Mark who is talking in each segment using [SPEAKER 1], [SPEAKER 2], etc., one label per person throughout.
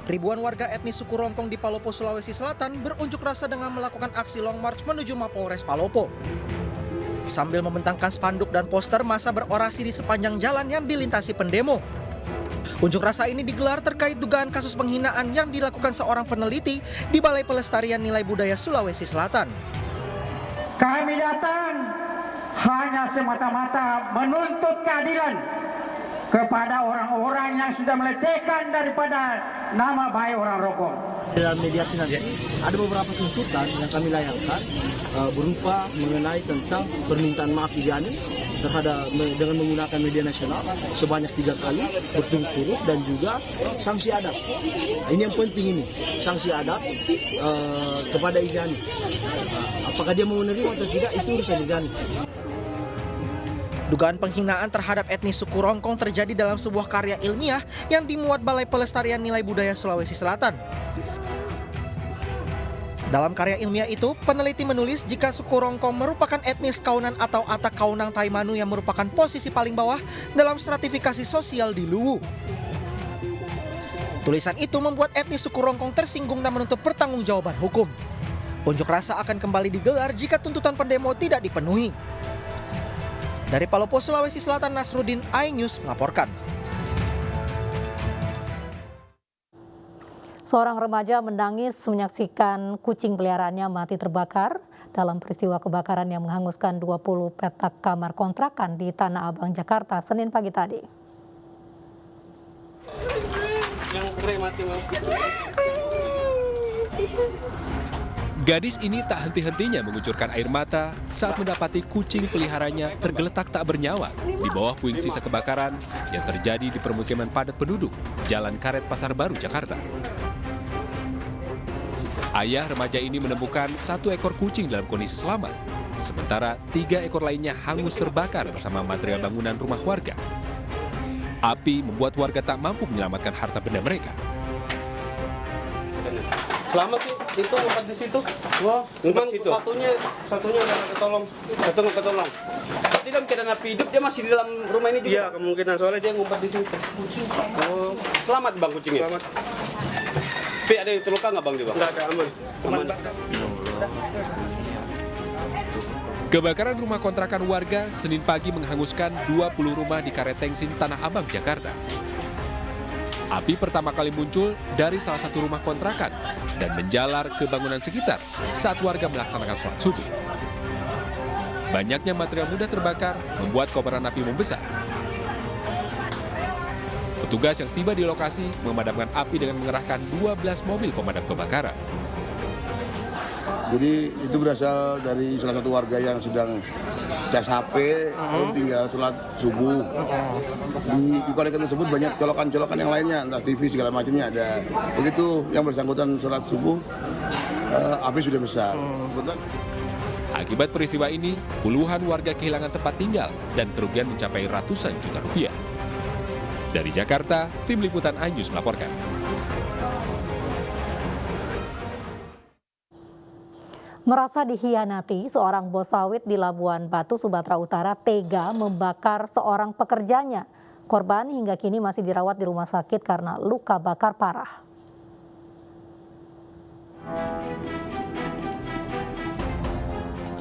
[SPEAKER 1] Ribuan warga etnis suku Rongkong di Palopo, Sulawesi Selatan berunjuk rasa dengan melakukan aksi long march menuju Mapolres Palopo. Sambil membentangkan spanduk dan poster, massa berorasi di sepanjang jalan yang dilintasi pendemo. Unjuk rasa ini digelar terkait dugaan kasus penghinaan yang dilakukan seorang peneliti di Balai Pelestarian Nilai Budaya Sulawesi Selatan.
[SPEAKER 2] Kami datang hanya semata-mata menuntut keadilan kepada orang-orang yang sudah melecehkan daripada nama baik orang Rongkong.
[SPEAKER 3] Dalam mediasi nanti ada beberapa tuntutan yang kami layangkan berupa mengenai tentang permintaan maaf Iriani terhadap dengan menggunakan media nasional sebanyak 3 kali berturut-turut dan juga sanksi adat. Ini yang penting, ini sanksi adat kepada Iriani. Apakah dia mau menerima atau tidak itu urusan Iriani.
[SPEAKER 1] Dugaan penghinaan terhadap etnis suku Rongkong terjadi dalam sebuah karya ilmiah yang dimuat Balai Pelestarian Nilai Budaya Sulawesi Selatan. Dalam karya ilmiah itu, peneliti menulis jika suku Rongkong merupakan etnis Kaunan atau Atak Kaunang Taimanu yang merupakan posisi paling bawah dalam stratifikasi sosial di Luwu. Tulisan itu membuat etnis suku Rongkong tersinggung dan menuntut pertanggungjawaban hukum. Unjuk rasa akan kembali digelar jika tuntutan pendemo tidak dipenuhi. Dari Palopo, Sulawesi Selatan, Nasruddin, iNews melaporkan.
[SPEAKER 4] Seorang remaja menangis menyaksikan kucing peliharaannya mati terbakar dalam peristiwa kebakaran yang menghanguskan 20 petak kamar kontrakan di Tanah Abang, Jakarta, Senin pagi tadi.
[SPEAKER 5] Gadis ini tak henti-hentinya mengucurkan air mata saat mendapati kucing peliharanya tergeletak tak bernyawa di bawah puing sisa kebakaran yang terjadi di permukiman padat penduduk, Jalan Karet, Pasar Baru, Jakarta. Ayah remaja ini menemukan 1 ekor kucing dalam kondisi selamat, sementara 3 ekor lainnya hangus terbakar bersama material bangunan rumah warga. Api membuat warga tak mampu menyelamatkan harta benda mereka.
[SPEAKER 6] Selamat sih, itu ngumpet di situ. Wah, cuman satunya nggak ketolong. Satu nggak ketolong. Berarti dalam keadaan api hidup dia masih di dalam rumah ini juga? Iya, kemungkinan soalnya dia ngumpet di situ. Oh, selamat bang kucingnya? Selamat. Tapi ada yang terluka nggak bang di bang? Nggak ada, aman. Aman.
[SPEAKER 5] Kebakaran rumah kontrakan warga Senin pagi menghanguskan 20 rumah di Karet Tengsin, Tanah Abang, Jakarta. Api pertama kali muncul dari salah satu rumah kontrakan dan menjalar ke bangunan sekitar saat warga melaksanakan sholat subuh. Banyaknya material mudah terbakar membuat kobaran api membesar. Petugas yang tiba di lokasi memadamkan api dengan mengerahkan 12 mobil pemadam kebakaran.
[SPEAKER 7] Jadi itu berasal dari salah satu warga yang sedang cas HP, lalu tinggal sholat subuh. Di konekan tersebut banyak colokan-colokan yang lainnya, entah TV segala macamnya ada. Begitu yang bersangkutan sholat subuh, api sudah besar.
[SPEAKER 5] Akibat peristiwa ini, puluhan warga kehilangan tempat tinggal dan kerugian mencapai ratusan juta rupiah. Dari Jakarta, Tim Liputan iNews melaporkan.
[SPEAKER 4] Merasa dikhianati, seorang bos sawit di Labuan Batu, Sumatera Utara tega membakar seorang pekerjanya. Korban hingga kini masih dirawat di rumah sakit karena luka bakar parah.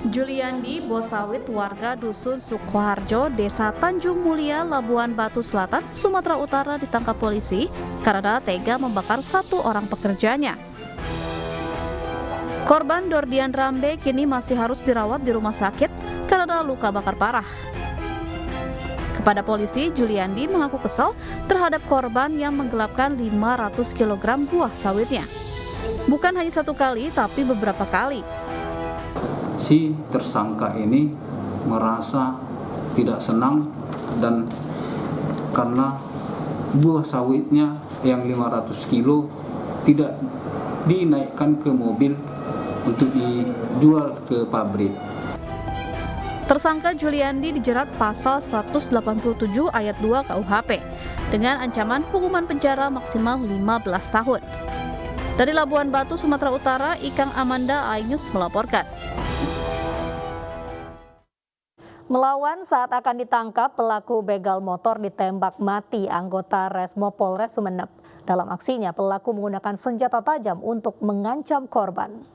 [SPEAKER 8] Juliandi, bos sawit warga Dusun Sukoharjo, Desa Tanjung Mulia, Labuan Batu Selatan, Sumatera Utara ditangkap polisi karena tega membakar 1 orang pekerjanya. Korban Dordian Rambe kini masih harus dirawat di rumah sakit karena luka bakar parah. Kepada polisi, Juliandi mengaku kesal terhadap korban yang menggelapkan 500 kg buah sawitnya. Bukan hanya 1 kali, tapi beberapa kali.
[SPEAKER 9] Si tersangka ini merasa tidak senang dan karena buah sawitnya yang 500 kilo tidak dinaikkan ke mobil untuk dijual ke pabrik.
[SPEAKER 8] Tersangka Juliandi dijerat pasal 187 ayat 2 KUHP dengan ancaman hukuman penjara maksimal 15 tahun. Dari Labuan Batu, Sumatera Utara, Ikang Amanda, iNews melaporkan.
[SPEAKER 4] Melawan saat akan ditangkap, pelaku begal motor ditembak mati anggota Resmo Polres Sumeneb. Dalam aksinya, pelaku menggunakan senjata tajam untuk mengancam korban.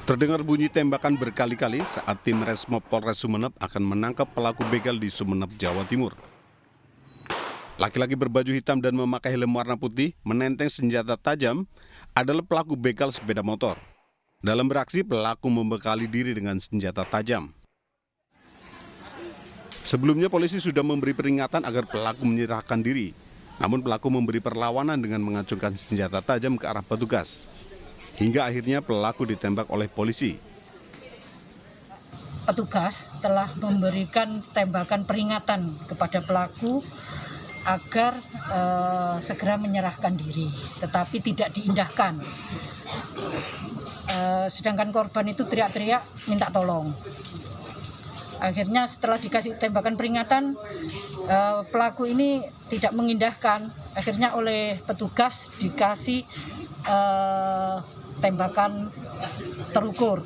[SPEAKER 10] Terdengar bunyi tembakan berkali-kali saat tim Resmob Polres Sumeneb akan menangkap pelaku begal di Sumeneb, Jawa Timur. Laki-laki berbaju hitam dan memakai helm warna putih menenteng senjata tajam adalah pelaku begal sepeda motor. Dalam beraksi, pelaku membekali diri dengan senjata tajam. Sebelumnya polisi sudah memberi peringatan agar pelaku menyerahkan diri. Namun pelaku memberi perlawanan dengan mengacungkan senjata tajam ke arah petugas. Hingga akhirnya pelaku ditembak oleh polisi.
[SPEAKER 11] Petugas telah memberikan tembakan peringatan kepada pelaku agar segera menyerahkan diri, tetapi tidak diindahkan. Sedangkan korban itu teriak-teriak minta tolong. Akhirnya setelah dikasih tembakan peringatan, pelaku ini tidak mengindahkan. Akhirnya oleh petugas dikasih tembakan terukur.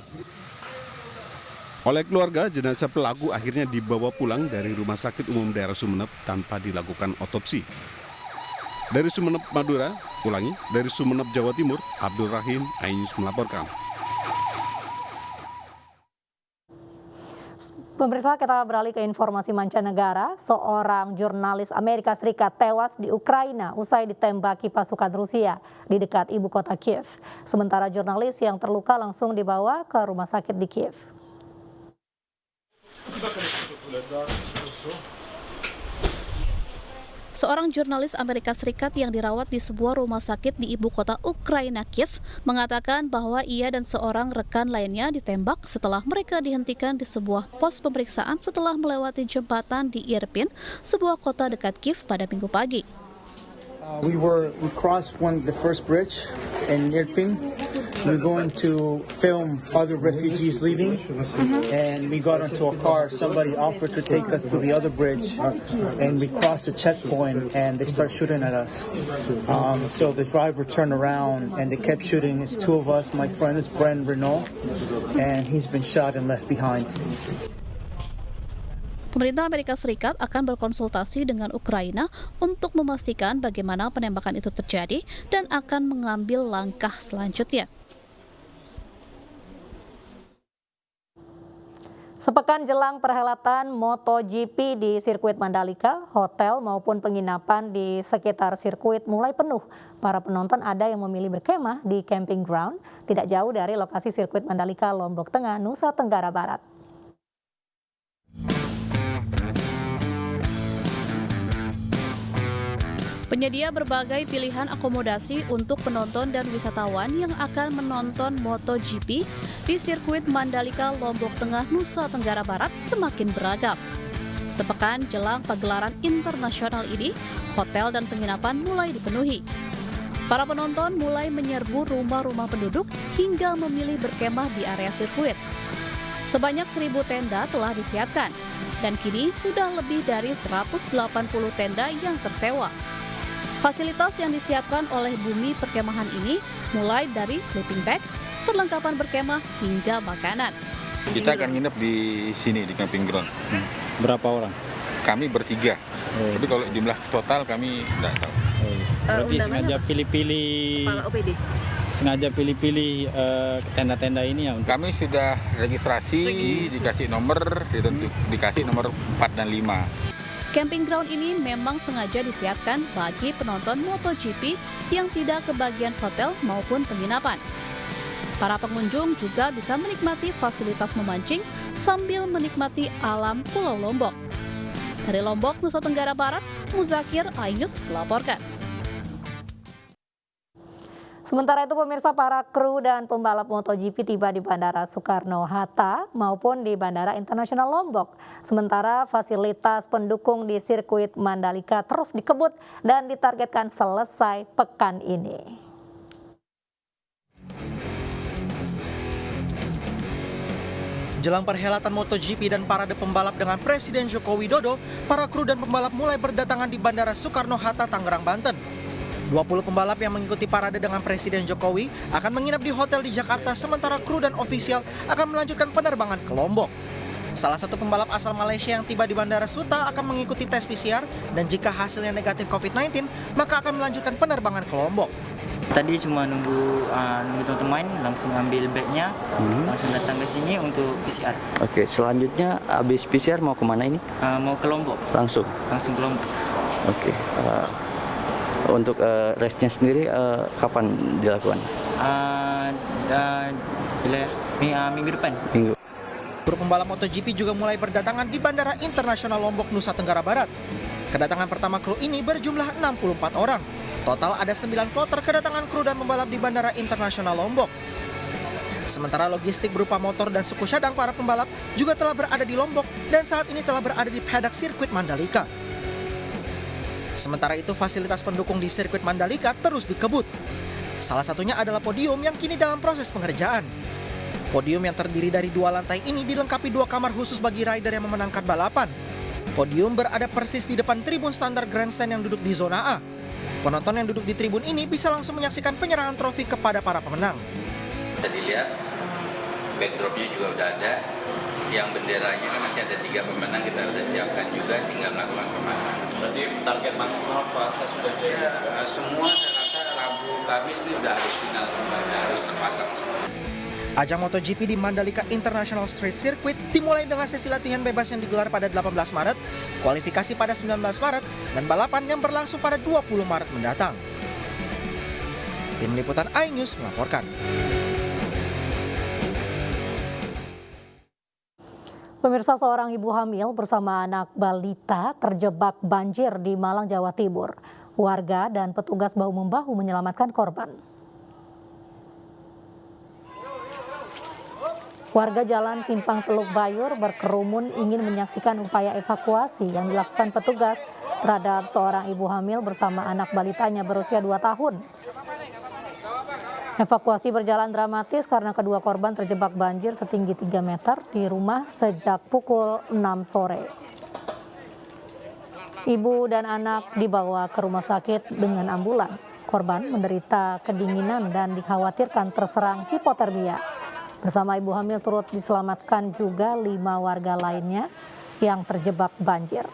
[SPEAKER 10] Oleh keluarga, jenazah pelaku akhirnya dibawa pulang dari Rumah Sakit Umum Daerah Sumeneb tanpa dilakukan otopsi. Dari Sumeneb, Madura, dari Sumeneb, Jawa Timur, Abdul Rahim, iNews melaporkan.
[SPEAKER 4] Pemirsa, kita beralih ke informasi mancanegara. Seorang jurnalis Amerika Serikat tewas di Ukraina usai ditembaki pasukan Rusia di dekat ibu kota Kiev. Sementara jurnalis yang terluka langsung dibawa ke rumah sakit di Kiev.
[SPEAKER 8] Seorang jurnalis Amerika Serikat yang dirawat di sebuah rumah sakit di ibu kota Ukraina, Kiev, mengatakan bahwa ia dan seorang rekan lainnya ditembak setelah mereka dihentikan di sebuah pos pemeriksaan setelah melewati jembatan di Irpin, sebuah kota dekat Kiev pada Minggu pagi.
[SPEAKER 2] We crossed the first bridge in Irpin. We're going to film other refugees leaving, and we got into a car. Somebody offered to take us to the other bridge, and we crossed the checkpoint, and they start shooting at us. So the driver turned around, and they kept shooting. It's two of us. My friend is Brent Renault, and he's been shot and left behind.
[SPEAKER 8] Pemerintah Amerika Serikat akan berkonsultasi dengan Ukraina untuk memastikan bagaimana penembakan itu terjadi dan akan mengambil langkah selanjutnya.
[SPEAKER 4] Sepekan jelang perhelatan MotoGP di sirkuit Mandalika, hotel maupun penginapan di sekitar sirkuit mulai penuh. Para penonton ada yang memilih berkemah di camping ground tidak jauh dari lokasi sirkuit Mandalika, Lombok Tengah, Nusa Tenggara Barat.
[SPEAKER 8] Penyedia berbagai pilihan akomodasi untuk penonton dan wisatawan yang akan menonton MotoGP di sirkuit Mandalika, Lombok Tengah, Nusa Tenggara Barat semakin beragam. Sepekan jelang pagelaran internasional ini, hotel dan penginapan mulai dipenuhi. Para penonton mulai menyerbu rumah-rumah penduduk hingga memilih berkemah di area sirkuit. Sebanyak 1.000 tenda telah disiapkan, dan kini sudah lebih dari 180 tenda yang tersewa. Fasilitas yang disiapkan oleh Bumi Perkemahan ini mulai dari sleeping bag, perlengkapan berkemah, hingga makanan.
[SPEAKER 12] Kita akan nginep di sini, di camping ground.
[SPEAKER 13] Berapa orang?
[SPEAKER 12] Kami bertiga. Tapi kalau jumlah total kami tidak tahu.
[SPEAKER 13] Berarti sengaja pilih-pilih tenda-tenda ini ya?
[SPEAKER 12] Kami sudah registrasi, dikasih nomor, dikasih nomor 4 dan 5.
[SPEAKER 8] Camping ground ini memang sengaja disiapkan bagi penonton MotoGP yang tidak kebagian hotel maupun penginapan. Para pengunjung juga bisa menikmati fasilitas memancing sambil menikmati alam Pulau Lombok. Dari Lombok, Nusa Tenggara Barat, Muzakir, iNews melaporkan.
[SPEAKER 4] Sementara itu pemirsa, para kru dan pembalap MotoGP tiba di Bandara Soekarno-Hatta maupun di Bandara Internasional Lombok. Sementara fasilitas pendukung di sirkuit Mandalika terus dikebut dan ditargetkan selesai pekan ini.
[SPEAKER 1] Jelang perhelatan MotoGP dan parade pembalap dengan Presiden Joko Widodo, para kru dan pembalap mulai berdatangan di Bandara Soekarno-Hatta, Tangerang, Banten. 20 pembalap yang mengikuti parade dengan Presiden Jokowi akan menginap di hotel di Jakarta, sementara kru dan ofisial akan melanjutkan penerbangan ke Lombok. Salah satu pembalap asal Malaysia yang tiba di Bandara Suta akan mengikuti tes PCR dan jika hasilnya negatif COVID-19, maka akan melanjutkan penerbangan ke Lombok.
[SPEAKER 14] Tadi cuma nunggu teman-teman, langsung ambil bagnya, langsung datang ke sini untuk PCR.
[SPEAKER 15] Oke, selanjutnya habis PCR mau kemana ini?
[SPEAKER 14] Mau ke Lombok.
[SPEAKER 15] Langsung
[SPEAKER 14] ke Lombok.
[SPEAKER 15] Oke. Untuk restnya sendiri kapan dilakukan?
[SPEAKER 14] Minggu depan.
[SPEAKER 1] Grup pembalap MotoGP juga mulai berdatangan di Bandara Internasional Lombok, Nusa Tenggara Barat. Kedatangan pertama kru ini berjumlah 64 orang. Total ada 9 kloter kedatangan kru dan pembalap di Bandara Internasional Lombok. Sementara logistik berupa motor dan suku cadang para pembalap juga telah berada di Lombok dan saat ini telah berada di paddock sirkuit Mandalika. Sementara itu fasilitas pendukung di sirkuit Mandalika terus dikebut. Salah satunya adalah podium yang kini dalam proses pengerjaan. Podium yang terdiri dari 2 lantai ini dilengkapi 2 kamar khusus bagi rider yang memenangkan balapan. Podium berada persis di depan tribun standar grandstand yang duduk di zona A. Penonton yang duduk di tribun ini bisa langsung menyaksikan penyerahan trofi kepada para pemenang.
[SPEAKER 16] Bisa dilihat, backdropnya juga udah ada. Yang benderanya kan nanti ada 3 pemenang, kita udah siapkan juga, tinggal melakukan pemasangan.
[SPEAKER 17] Berarti target maksimal Selasa sudah jadi?
[SPEAKER 16] Ya, semua saya rasa Rabu, Kamis ini udah harus final semua, udah harus terpasang semua.
[SPEAKER 1] Ajang MotoGP di Mandalika International Street Circuit dimulai dengan sesi latihan bebas yang digelar pada 18 Maret, kualifikasi pada 19 Maret, dan balapan yang berlangsung pada 20 Maret mendatang. Tim Liputan iNews melaporkan.
[SPEAKER 4] Pemirsa, seorang ibu hamil bersama anak balita terjebak banjir di Malang, Jawa Timur. Warga dan petugas bahu-membahu menyelamatkan korban. Warga Jalan Simpang Teluk Bayur berkerumun ingin menyaksikan upaya evakuasi yang dilakukan petugas terhadap seorang ibu hamil bersama anak balitanya berusia 2 tahun. Evakuasi berjalan dramatis karena kedua korban terjebak banjir setinggi 3 meter di rumah sejak pukul 6 sore. Ibu dan anak dibawa ke rumah sakit dengan ambulans. Korban menderita kedinginan dan dikhawatirkan terserang hipotermia. Bersama ibu hamil turut diselamatkan juga 5 warga lainnya yang terjebak banjir.